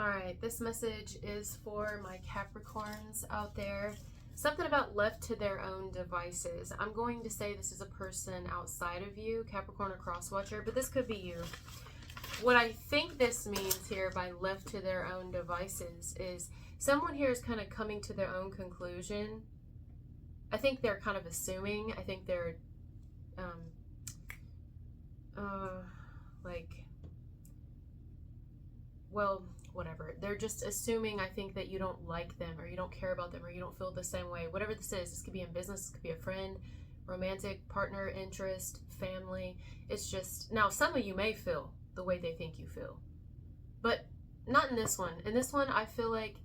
Alright, this message is for my Capricorns out there. Something about left to their own devices. I'm going to say this is a person outside of you, Capricorn or cross-watcher, but this could be you. What I think this means here by left to their own devices is someone here is kind of coming to their own conclusion. I think they're kind of assuming. I think they're whatever. They're just assuming, I think, that you don't like them or you don't care about them or you don't feel the same way. Whatever this is, this could be in business, this could be a friend, romantic, partner, interest, family. It's just, now some of you may feel the way they think you feel, but not in this one. In this one, I feel like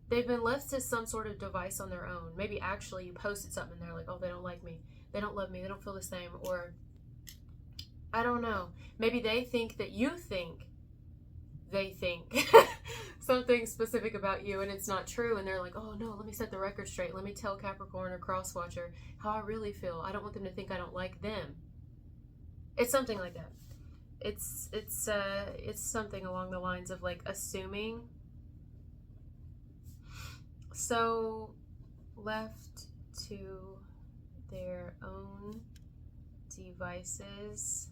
they've been left to some sort of device on their own. Maybe actually you posted something and they're like, oh, they don't like me, they don't love me, they don't feel the same, or I don't know. Maybe they think that you think they think something specific about you and it's not true, and they're like, oh no, let me set the record straight, let me tell Capricorn or crosswatcher how I really feel. I don't want them to think I don't like them. It's something like that. It's something along the lines of like assuming. So left to their own devices,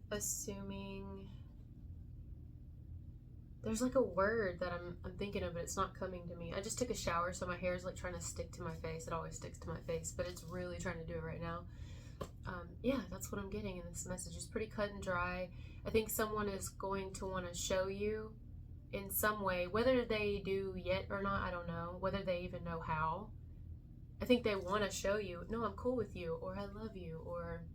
assuming. There's like a word that I'm thinking of, but it's not coming to me. I just took a shower, so my hair is like trying to stick to my face. It always sticks to my face, but it's really trying to do it right now. Yeah, that's what I'm getting in this message. It's pretty cut and dry. I think someone is going to want to show you in some way, whether they do yet or not, I don't know, whether they even know how. I think they want to show you, no, I'm cool with you, or I love you, or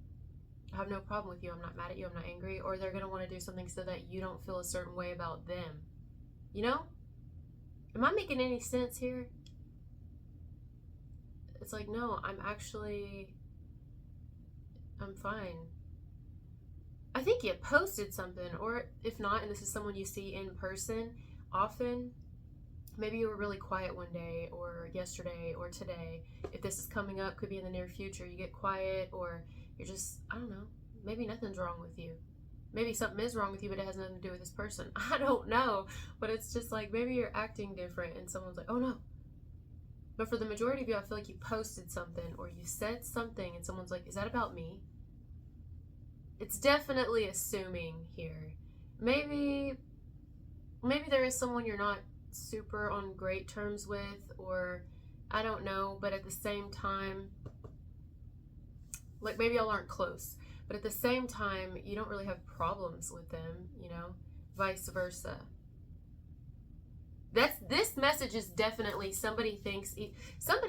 I have no problem with you, I'm not mad at you, I'm not angry, or they're going to want to do something so that you don't feel a certain way about them. You know? Am I making any sense here? It's like, no, I'm fine. I think you posted something, or if not, and this is someone you see in person often, maybe you were really quiet one day, or yesterday, or today. If this is coming up, could be in the near future, you get quiet, or you're just, I don't know, maybe nothing's wrong with you. Maybe something is wrong with you, but it has nothing to do with this person. I don't know, but it's just like, maybe you're acting different, and someone's like, oh no. But for the majority of you, I feel like you posted something, or you said something, and someone's like, is that about me? It's definitely assuming here. Maybe there is someone you're not super on great terms with, or I don't know, but at the same time, like maybe y'all aren't close, but at the same time, you don't really have problems with them, you know, vice versa. This message is definitely somebody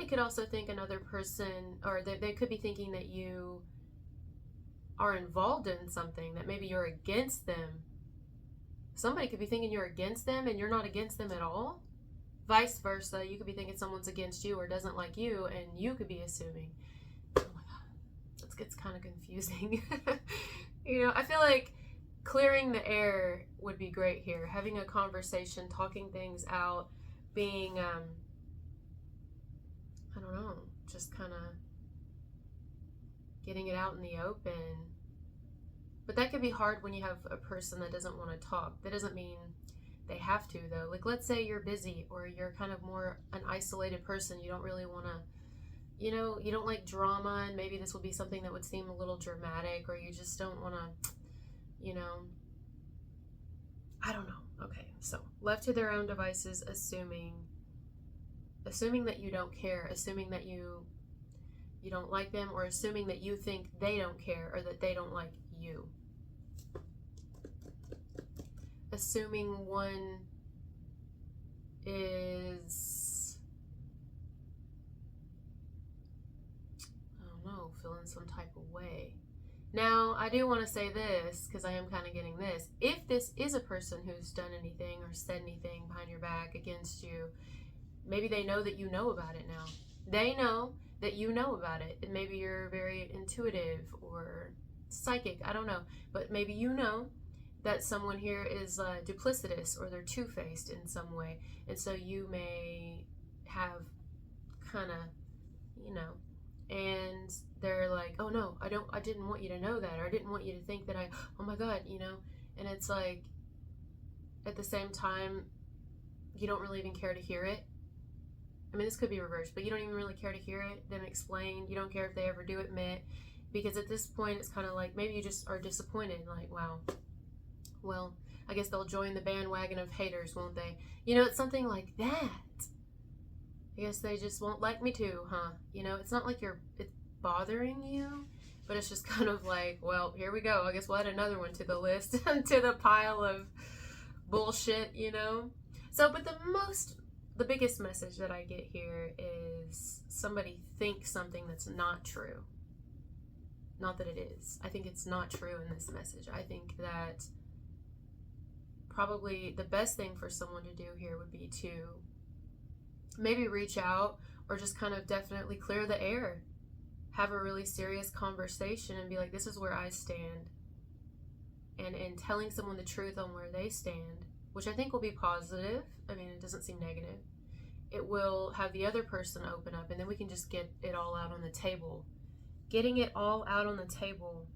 could also think another person, or they could be thinking that you are involved in something, that maybe you're against them. Somebody could be thinking you're against them and you're not against them at all. Vice versa, you could be thinking someone's against you or doesn't like you, and you could be assuming. Oh my god, it gets kind of confusing. You know, I feel like clearing the air would be great here. Having a conversation, talking things out, being, I don't know, just kind of getting it out in the open. But that could be hard when you have a person that doesn't want to talk. That doesn't mean they have to, though. Like, let's say you're busy, or you're kind of more an isolated person. You don't really want to, you know, you don't like drama, and maybe this would be something that would seem a little dramatic, or you just don't want to, you know, I don't know. Okay, so left to their own devices, assuming that you don't care, assuming that you don't like them, or assuming that you think they don't care, or that they don't like you. Assuming one is, I don't know, feeling some type of way. Now, I do want to say this, because I am kind of getting this. If this is a person who's done anything or said anything behind your back against you, maybe they know that you know about it now. They know that you know about it, and maybe you're very intuitive or psychic, I don't know, but maybe you know that someone here is duplicitous, or they're two-faced in some way, and so you may have kind of, you know, and they're like, oh no, I didn't want you to know that, or I didn't want you to think that oh my god, you know, and it's like, at the same time, you don't really even care to hear it. I mean, this could be reversed, but you don't even really care to hear it, them explain. You don't care if they ever do admit, because at this point, it's kind of like maybe you just are disappointed. Like, wow, well, I guess they'll join the bandwagon of haters, won't they? You know, it's something like that. I guess they just won't like me too, huh? You know, it's not like it's bothering you, but it's just kind of like, well, here we go. I guess we'll add another one to the list, to the pile of bullshit, you know? So, but the biggest message that I get here is somebody thinks something that's not true. Not that it is. I think it's not true in this message. I think that probably the best thing for someone to do here would be to maybe reach out, or just kind of definitely clear the air. Have a really serious conversation and be like, this is where I stand. And in telling someone the truth on where they stand, which I think will be positive. I mean, it doesn't seem negative. It will have the other person open up, and then we can just get it all out on the table. Getting it all out on the table.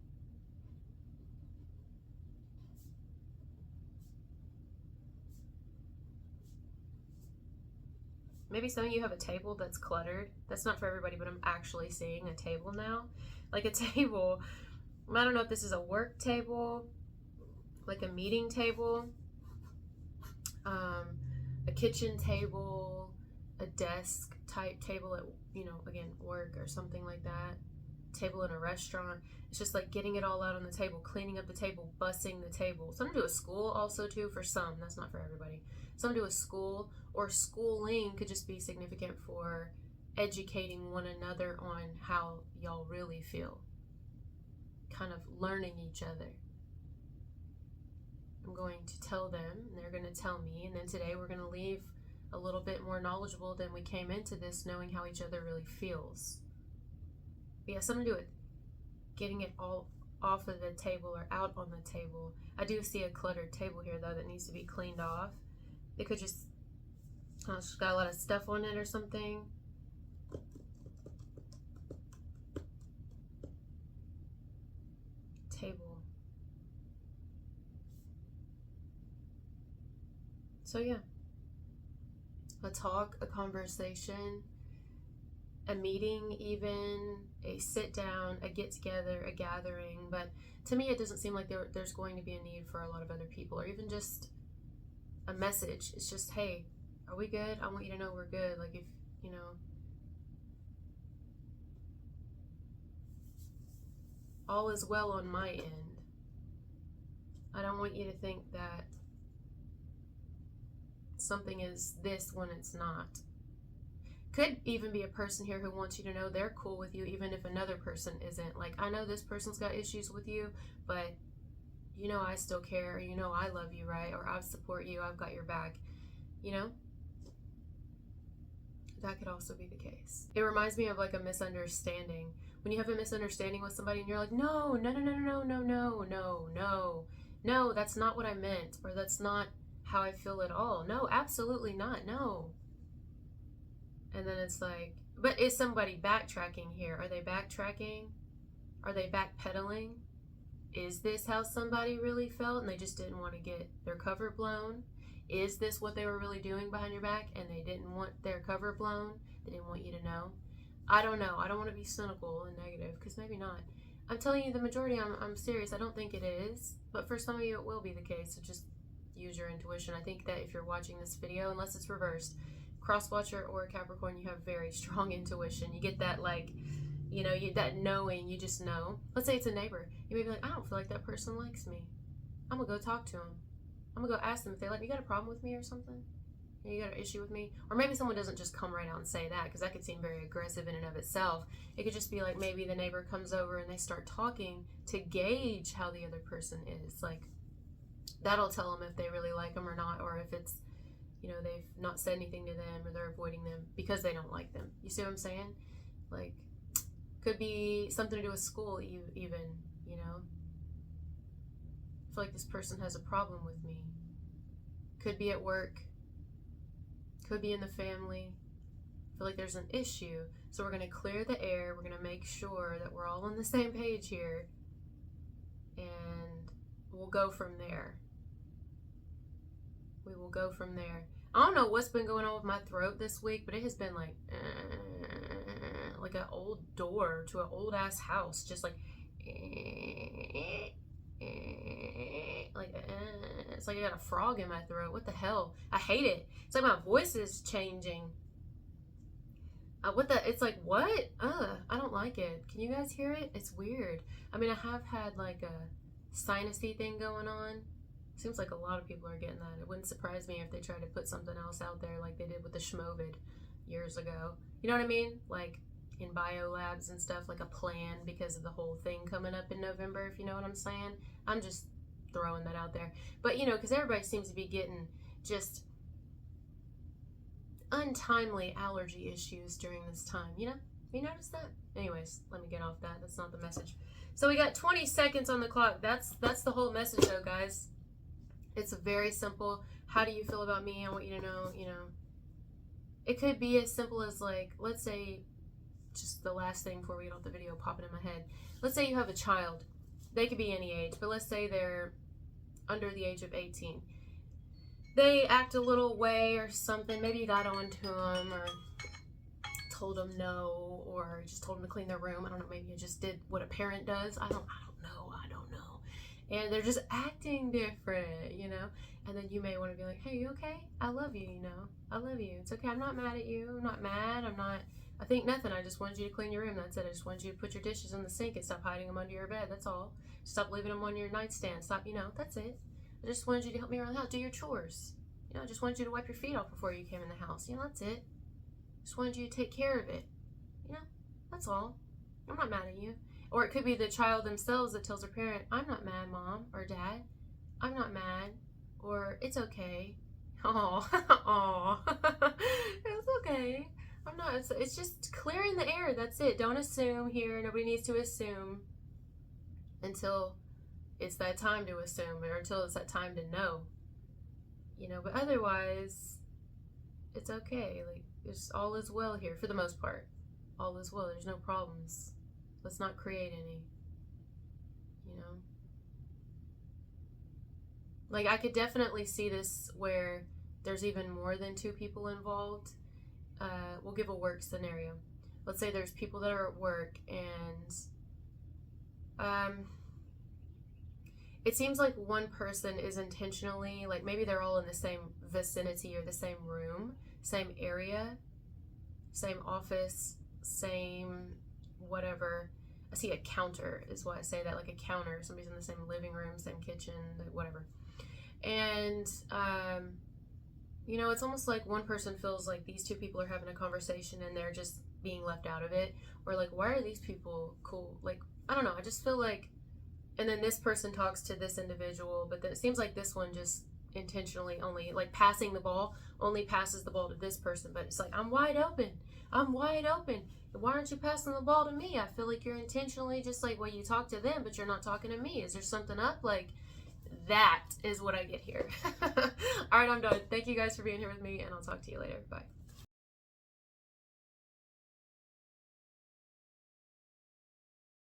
Maybe some of you have a table that's cluttered. That's not for everybody, but I'm actually seeing a table now. Like a table, I don't know if this is a work table, like a meeting table, a kitchen table, a desk type table at, you know, again, work or something like that. Table in a restaurant. It's just like getting it all out on the table, cleaning up the table, bussing the table. Some do a school also too, for some. That's not for everybody. Some do a school, or schooling could just be significant for educating one another on how y'all really feel. Kind of learning each other. I'm going to tell them, and they're going to tell me, and then today we're going to leave a little bit more knowledgeable than we came into this, knowing how each other really feels. But yeah, something to do with getting it all off of the table or out on the table. I do see a cluttered table here, though, that needs to be cleaned off. It could just got a lot of stuff on it or something. Table. So yeah, a talk, a conversation, a meeting, even a sit down, a get together, a gathering. But to me, it doesn't seem like there's going to be a need for a lot of other people, or even just a message. It's just, hey, are we good? I want you to know we're good. Like, if, you know, all is well on my end. I don't want you to think that something is this when it's not. Could even be a person here who wants you to know they're cool with you, even if another person isn't. Like, I know this person's got issues with you, but you know I still care, or you know I love you, right? Or I support you, I've got your back, you know? That could also be the case. It reminds me of like a misunderstanding. When you have a misunderstanding with somebody and you're like, no, no, no, no, no, no, no, no, no, no, that's not what I meant, or that's not how I feel at all. No, absolutely not, no. And then it's like, but is somebody backtracking here? Are they backtracking? Are they backpedaling? Is this how somebody really felt and they just didn't want to get their cover blown? Is this what they were really doing behind your back and they didn't want their cover blown? They didn't want you to know? I don't know. I don't want to be cynical and negative, because maybe not. I'm telling you the majority, I'm serious. I don't think it is. But for some of you, it will be the case. So just use your intuition. I think that if you're watching this video, unless it's reversed, cross-watcher or Capricorn, you have very strong intuition. You get that, like, you know, that knowing, you just know. Let's say it's a neighbor. You may be like, I don't feel like that person likes me. I'm going to go talk to them. I'm going to go ask them if they like me. You got a problem with me or something? You got an issue with me? Or maybe someone doesn't just come right out and say that, because that could seem very aggressive in and of itself. It could just be like, maybe the neighbor comes over and they start talking to gauge how the other person is. Like, that'll tell them if they really like them or not, or if it's, you know, they've not said anything to them, or they're avoiding them because they don't like them. You see what I'm saying? Like, could be something to do with school even, you know? I feel like this person has a problem with me. Could be at work. Could be in the family. I feel like there's an issue. So we're going to clear the air. We're going to make sure that we're all on the same page here. And we'll go from there. we'll go from there. I don't know what's been going on with my throat this week, but it has been like an old door to an old ass house, just like it's like I got a frog in my throat. What the hell? I hate it. It's like my voice is changing. It's like, what? I don't like it. Can you guys hear it? It's weird. I mean, I have had like a sinusy thing going on. Seems like a lot of people are getting that. It wouldn't surprise me if they tried to put something else out there like they did with the Schmovid years ago. You know what I mean? Like in biolabs and stuff, like a plan because of the whole thing coming up in November, if you know what I'm saying. I'm just throwing that out there. But, because everybody seems to be getting just untimely allergy issues during this time, you notice that? Anyways, let me get off that. That's not the message. So we got 20 seconds on the clock. That's the whole message though, guys. It's very simple. How do you feel about me? I want you to know, it could be as simple as like, let's say, just the last thing before we get off the video popping in my head. Let's say you have a child. They could be any age, but let's say they're under the age of 18. They act a little way or something. Maybe you got on to them or told them no, or just told them to clean their room. I don't know. Maybe you just did what a parent does. I don't know. And they're just acting different, And then you may want to be like, hey, you okay? I love you, I love you. It's okay. I'm not mad at you. I'm not mad. I think nothing. I just wanted you to clean your room. That's it. I just wanted you to put your dishes in the sink and stop hiding them under your bed. That's all. Stop leaving them on your nightstand. Stop, that's it. I just wanted you to help me around the house. Do your chores. I just wanted you to wipe your feet off before you came in the house. That's it. Just wanted you to take care of it. That's all. I'm not mad at you. Or it could be the child themselves that tells their parent, I'm not mad, Mom or Dad. I'm not mad. Or it's okay. Oh, it's okay. I'm not. It's just clearing the air. That's it. Don't assume here. Nobody needs to assume until it's that time to assume, or until it's that time to know. But otherwise, it's okay. Like, there's all is well here for the most part. All is well. There's no problems. Let's not create any. Like, I could definitely see this where there's even more than two people involved. We'll give a work scenario. Let's say there's people that are at work and it seems like one person is intentionally, like maybe they're all in the same vicinity or the same room, same area, same office, same whatever. I see a counter is why I say that, like a counter. Somebody's in the same living room, same kitchen, whatever. And, it's almost like one person feels like these two people are having a conversation and they're just being left out of it. Or like, why are these people cool? Like, I don't know. I just feel like, and then this person talks to this individual, but then it seems like this one just intentionally only, like passing the ball, only passes the ball to this person. But it's like, I'm wide open. Why aren't you passing the ball to me? I feel like you're intentionally just like, well, you talk to them, but you're not talking to me. Is there something up? Like, that is what I get here. All right, I'm done. Thank you guys for being here with me, and I'll talk to you later. Bye.